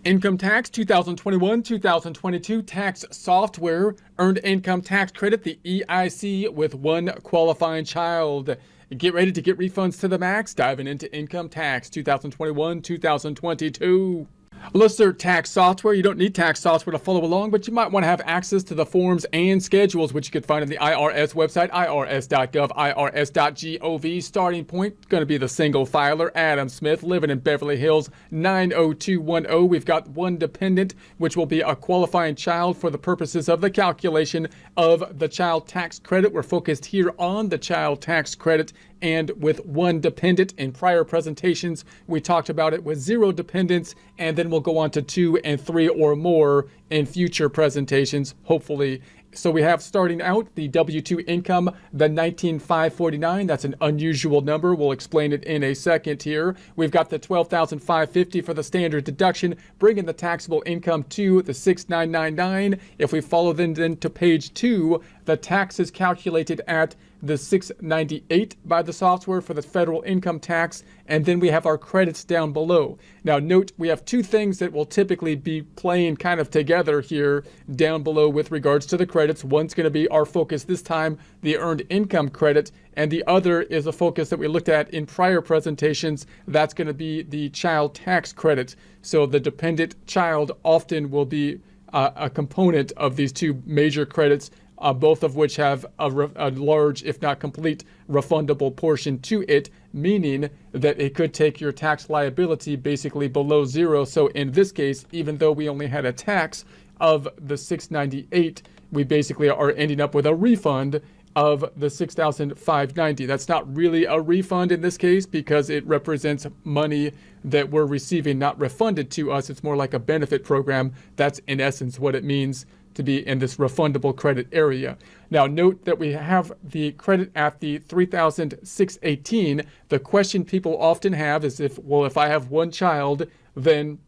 Income tax 2021-2022 tax software, earned income tax credit, the EIC with one qualifying child. Get ready to get refunds to the max, diving into income tax 2021-2022. Lister tax software. You don't need tax software to follow along, but you might want to have access to the forms and schedules, which you can find on the IRS website, irs.gov, irs.gov. Starting point, going to be the single filer, Adam Smith, living in Beverly Hills, 90210. We've got one dependent, which will be a qualifying child for the purposes of the calculation of the child tax credit. We're focused here on the child tax credit and with one dependent. In prior presentations, we talked about it with 0 dependents, and then we'll go on to 2 and 3 or more in future presentations, hopefully. So we have, starting out, the W-2 income, the $19,549. That's an unusual number. We'll explain it in a second here. We've got the $12,550 for the standard deduction, bringing the taxable income to the $6,999. If we follow then to page 2, the tax is calculated at the $698 by the software for the federal income tax, and then we have our credits down below. Now note, we have two things that will typically be playing kind of together here down below with regards to the credits. One's going to be our focus this time, the earned income credit, and the other is a focus that we looked at in prior presentations. That's going to be the child tax credit. So the dependent child often will be a component of these two major credits, both of which have a large, if not complete, refundable portion to it, meaning that it could take your tax liability basically below 0. So in this case, even though we only had a tax of the $698, we basically are ending up with a refund of the $6,590. That's not really a refund in this case because it represents money that we're receiving, not refunded to us. It's more like a benefit program. That's in essence what it means to be in this refundable credit area. Now note that we have the credit at the $3,618. The question people often have is if I have one child, then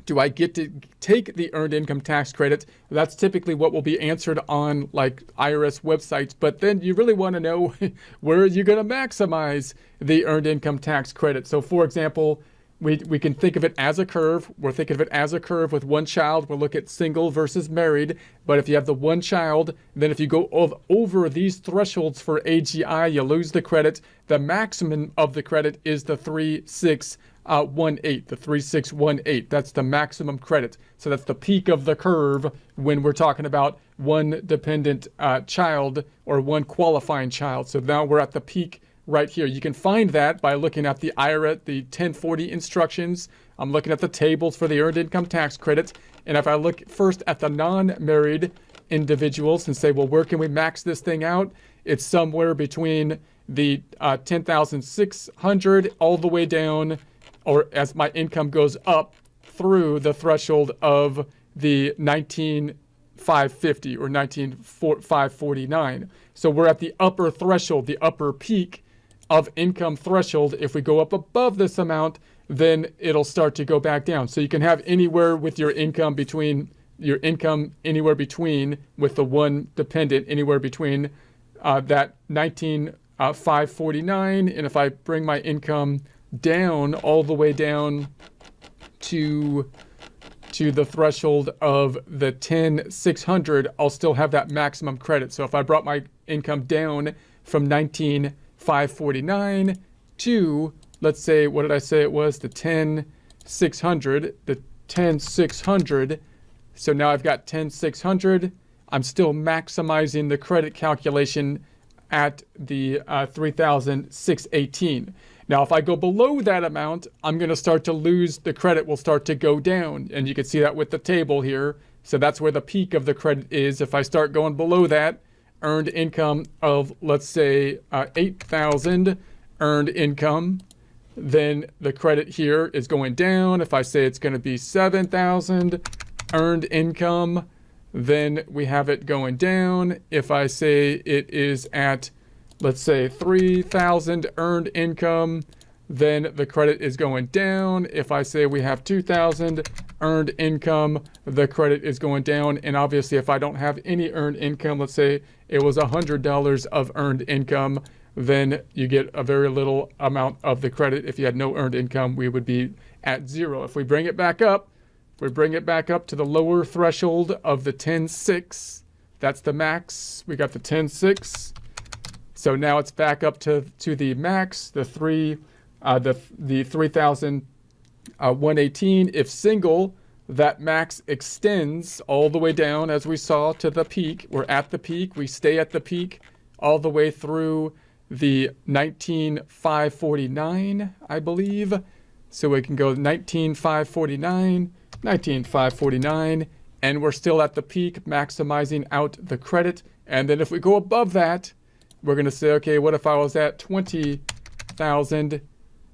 do I get to take the earned income tax credit? That's typically what will be answered on like IRS websites, but then you really want to know where are you going to maximize the earned income tax credit. So for example, we can think of it as a curve. We're thinking of it as a curve with one child. We'll look at single versus married. But if you have the one child, then if you go over these thresholds for AGI, you lose the credit. The maximum of the credit is the 3618. The 3618. That's the maximum credit. So that's the peak of the curve when we're talking about one dependent child or one qualifying child. So now we're at the peak right here. You can find that by looking at the IRS, the 1040 instructions. I'm looking at the tables for the earned income tax credit. And if I look first at the non-married individuals and say, well, where can we max this thing out? It's somewhere between the 10,600 all the way down, or as my income goes up through the threshold of the 19,550 or 19,549. So we're at the upper threshold, the upper peak of income threshold. If we go up above this amount, then it'll start to go back down. So you can have anywhere with your income anywhere between with the one dependent, anywhere between that 19,549. And if I bring my income down all the way down to the threshold of the 10,600, I'll still have that maximum credit. So if I brought my income down from 19,549 to, let's say, what did I say it was? The 10,600, the 10,600. So now I've got 10,600. I'm still maximizing the credit calculation at the 3,618. Now, if I go below that amount, I'm going to start to lose, the credit will start to go down. And you can see that with the table here. So that's where the peak of the credit is. If I start going below that, earned income of, let's say, 8,000 earned income, then the credit here is going down. If I say it's going to be 7,000 earned income, then we have it going down. If I say it is at, let's say, 3,000 earned income, then the credit is going down. If I say we have 2,000 earned income, the credit is going down. And obviously, if I don't have any earned income, let's say it was $100 of earned income, then you get a very little amount of the credit. If you had no earned income, we would be at 0. If we bring it back up We bring it back up to the lower threshold of the 10.6. That's the max. We got the 10.6. So now it's back up to the max, the 3,118. If single, that max extends all the way down, as we saw, to the peak. We're at the peak. We stay at the peak all the way through the 19,549, I believe. So we can go 19,549, 19,549, and we're still at the peak, maximizing out the credit. And then if we go above that, we're going to say, okay, what if I was at 20,000?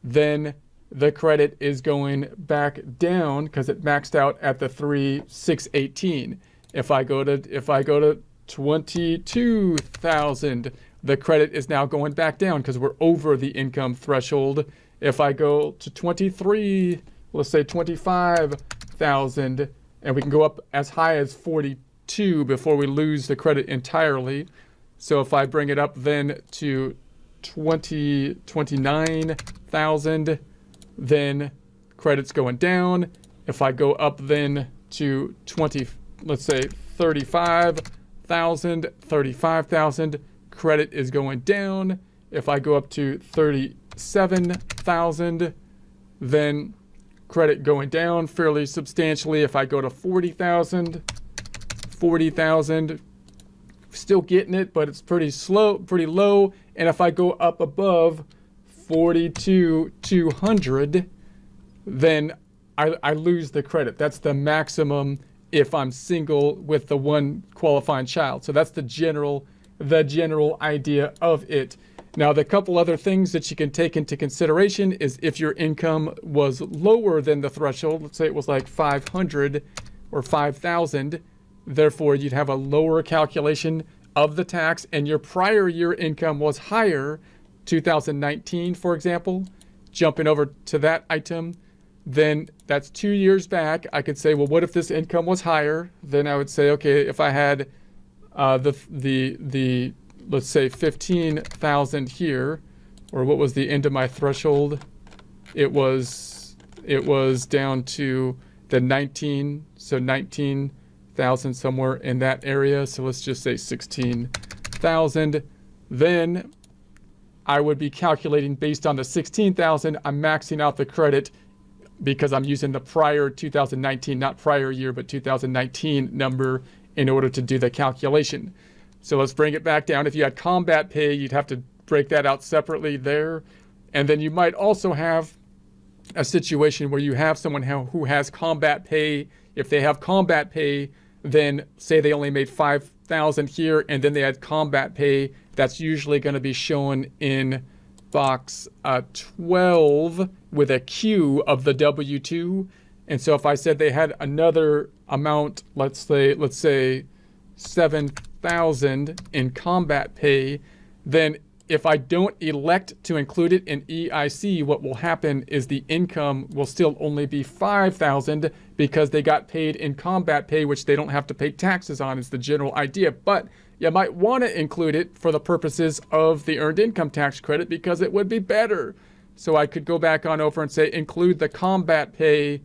Then the credit is going back down because it maxed out at the 3,618. If I go to 22,000, the credit is now going back down because we're over the income threshold. If I go to 23, let's say 25,000, and we can go up as high as 42 before we lose the credit entirely. So if I bring it up then to 29,000, then credit's going down. If I go up then to 20, let's say 35,000, credit is going down. If I go up to 37,000, then credit going down fairly substantially. If I go to 40,000, still getting it, but it's pretty low. And if I go up above 42,200, then I lose the credit. That's the maximum if I'm single with the one qualifying child. So that's the general idea of it. Now, the couple other things that you can take into consideration is if your income was lower than the threshold, let's say it was like 500 or 5,000, therefore you'd have a lower calculation of the tax, and your prior year income was higher, 2019, for example, jumping over to that item, then that's 2 years back. I could say, well, what if this income was higher? Then I would say, okay, if I had the let's say 15,000 here, or what was the end of my threshold? It was down to the 19, so 19,000 somewhere in that area. So let's just say 16,000. Then I would be calculating based on the 16,000. I'm maxing out the credit because I'm using the prior 2019, not prior year, but 2019 number in order to do the calculation. So let's bring it back down. If you had combat pay, you'd have to break that out separately there. And then you might also have a situation where you have someone who has combat pay. If they have combat pay, then say they only made 5,000 here, and then they had combat pay, that's usually going to be shown in box 12 with a Q of the W-2. And so if I said they had another amount, let's say 7,000 in combat pay, then if I don't elect to include it in EIC, what will happen is the income will still only be 5,000 because they got paid in combat pay, which they don't have to pay taxes on, is the general idea. But you might want to include it for the purposes of the earned income tax credit because it would be better. So I could go back on over and say include the combat pay,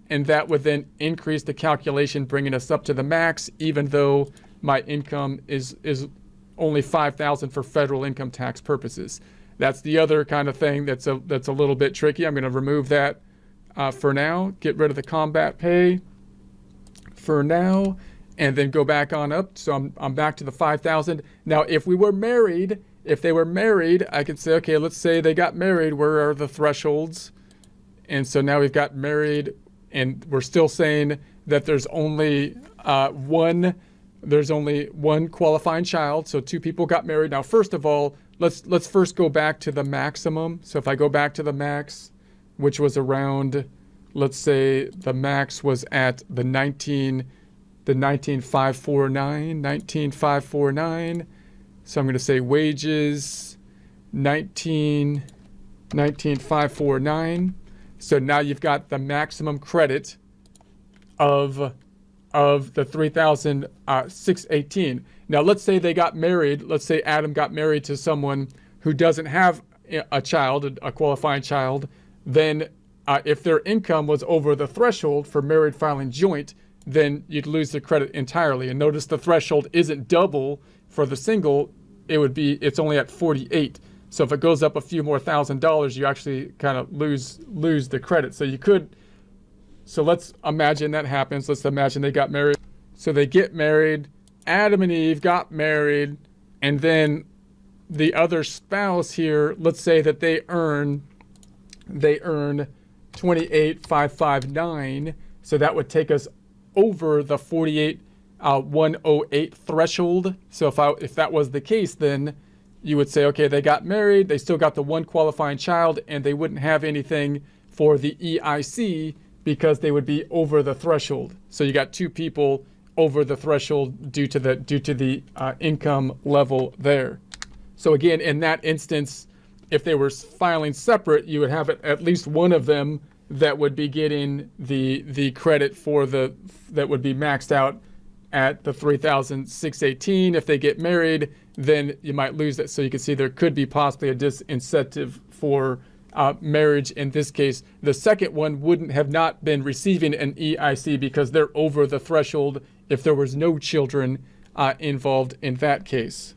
and that would then increase the calculation, bringing us up to the max, even though my income is only 5,000 for federal income tax purposes. That's the other kind of thing that's a little bit tricky. I'm going to remove that for now. Get rid of the combat pay for now, and then go back on up. So I'm back to the 5,000. Now, if they were married, I could say, okay, let's say they got married. Where are the thresholds? And so now we've got married, and we're still saying that there's only one qualifying child. So two people got married. Now, first of all, let's first go back to the maximum. So if I go back to the max, which was around, let's say the max was at the 19,549. So I'm going to say wages 19,549. So now you've got the maximum credit of the 3,618. Now let's say they got married. Let's say Adam got married to someone who doesn't have a child, a qualifying child. Then if their income was over the threshold for married filing joint, then you'd lose the credit entirely. And notice the threshold isn't double for the single. It's only at 48. So if it goes up a few more $1,000, you actually kind of lose the credit. So let's imagine that happens. Let's imagine they got married. So they get married, Adam and Eve got married, and then the other spouse here, let's say that they earn 28,559. So that would take us over the 48,108 threshold. So if that was the case, then you would say, okay, they got married, they still got the one qualifying child, and they wouldn't have anything for the EIC because they would be over the threshold. So you got two people over the threshold due to the income level there. So again, in that instance, if they were filing separate, you would have at least one of them that would be getting the credit that would be maxed out at the 3,618. If they get married, then you might lose that. So you can see there could be possibly a disincentive for marriage in this case. The second one wouldn't have not been receiving an EIC because they're over the threshold if there was no children involved in that case.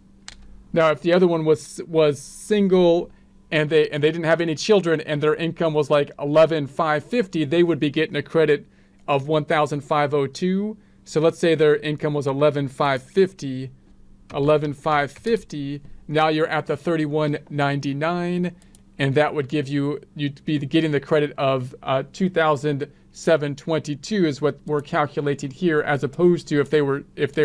Now, if the other one was single and they didn't have any children and their income was like 11,550, they would be getting a credit of 1,502. So let's say their income was 11,550. Now you're at the 3199, and that would give you'd be getting the credit of 2,722 is what we're calculating here, as opposed to if they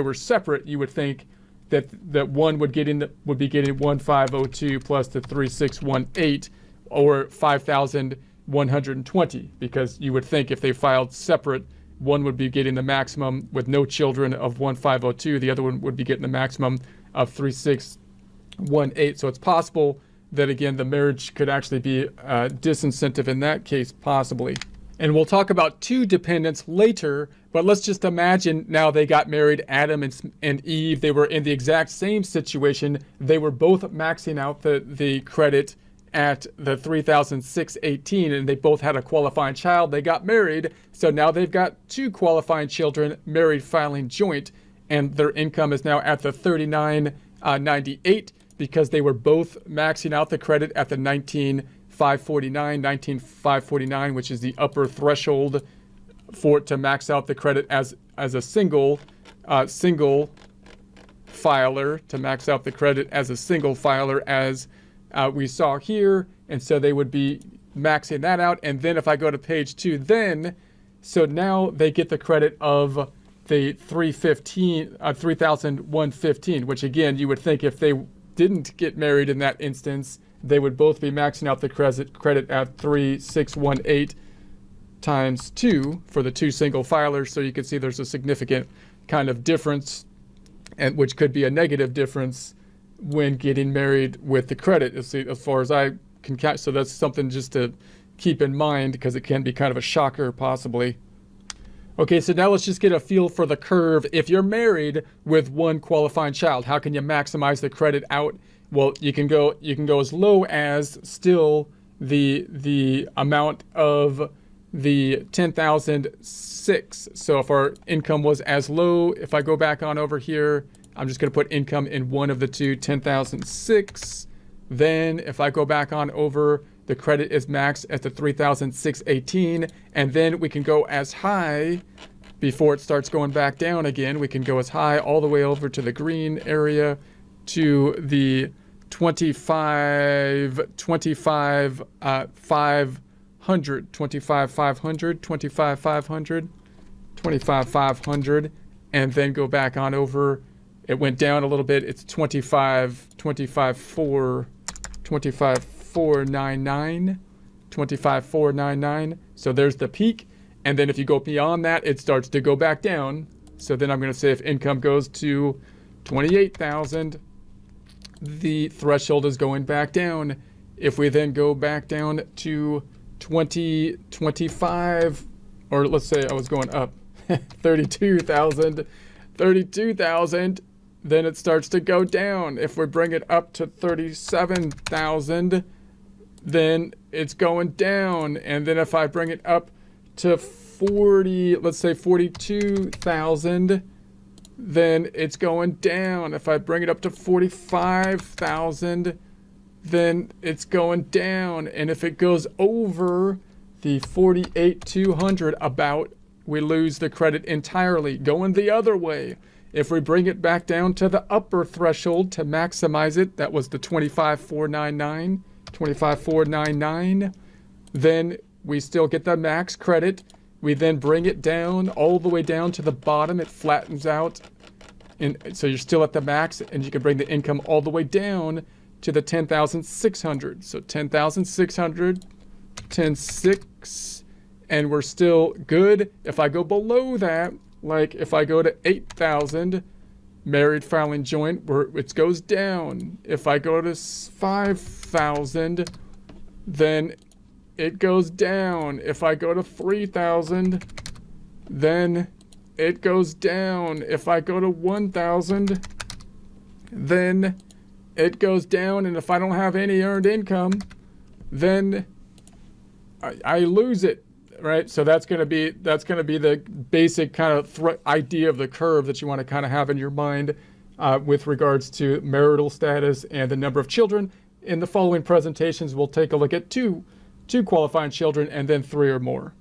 were separate, you would think that one would be getting 1,502 plus the 3,618, or 5,120, because you would think if they filed separate, one would be getting the maximum with no children of 1,502, the other one would be getting the maximum of 3,618. So it's possible that, again, the marriage could actually be a disincentive in that case, possibly. And we'll talk about two dependents later, but let's just imagine now they got married, Adam and Eve. They were in the exact same situation. They were both maxing out the credit at the 3,618, and they both had a qualifying child. They got married, so now they've got two qualifying children, married filing joint, and their income is now at the 3998 because they were both maxing out the credit at the 19,549, which is the upper threshold to max out the credit as a single filer, to max out the credit as a single filer, as we saw here. And so they would be maxing that out. And then if I go to page 2, so now they get the credit of the 3,115, which again, you would think if they didn't get married in that instance, they would both be maxing out the credit at 3,618 times 2 for the two single filers. So you can see there's a significant kind of difference, and which could be a negative difference when getting married with the credit, as far as I can catch. So that's something just to keep in mind, because it can be kind of a shocker possibly. Okay, so now let's just get a feel for the curve. If you're married with one qualifying child, how can you maximize the credit out? Well, you can go as low as still the amount of the 10,006. So if our income was as low, if I go back on over here, I'm just going to put income in one of the two, 10,006. Then if I go back on over, the credit is maxed at the 3,618, and then we can go as high before it starts going back down again. We can go as high all the way over to the green area to the 25,500, 25,500, and then go back on over. It went down a little bit. It's 25,499. So there's the peak. And then if you go beyond that, it starts to go back down. So then I'm going to say if income goes to 28,000, the threshold is going back down. If we then go back down to 25, or let's say I was going up, 32,000, then it starts to go down. If we bring it up to 37,000, then it's going down. And then if I bring it up to 40, let's say 42,000, then it's going down. If I bring it up to 45,000, then it's going down. And if it goes over the 48,200 about, we lose the credit entirely. Going the other way, if we bring it back down to the upper threshold to maximize it, that was the 25,499, then we still get the max credit. We then bring it down all the way down to the bottom. It flattens out. And so you're still at the max, and you can bring the income all the way down to the 10,600. So 10,600, 10,600, and we're still good. If I go below that, like if I go to 8,000, married, filing joint, where it goes down. If I go to 5,000, then it goes down. If I go to 3,000, then it goes down. If I go to 1,000, then it goes down. And if I don't have any earned income, then I lose it, right? So that's going to be the basic kind of idea of the curve that you want to kind of have in your mind with regards to marital status and the number of children. In the following presentations, we'll take a look at two qualifying children and then 3 or more.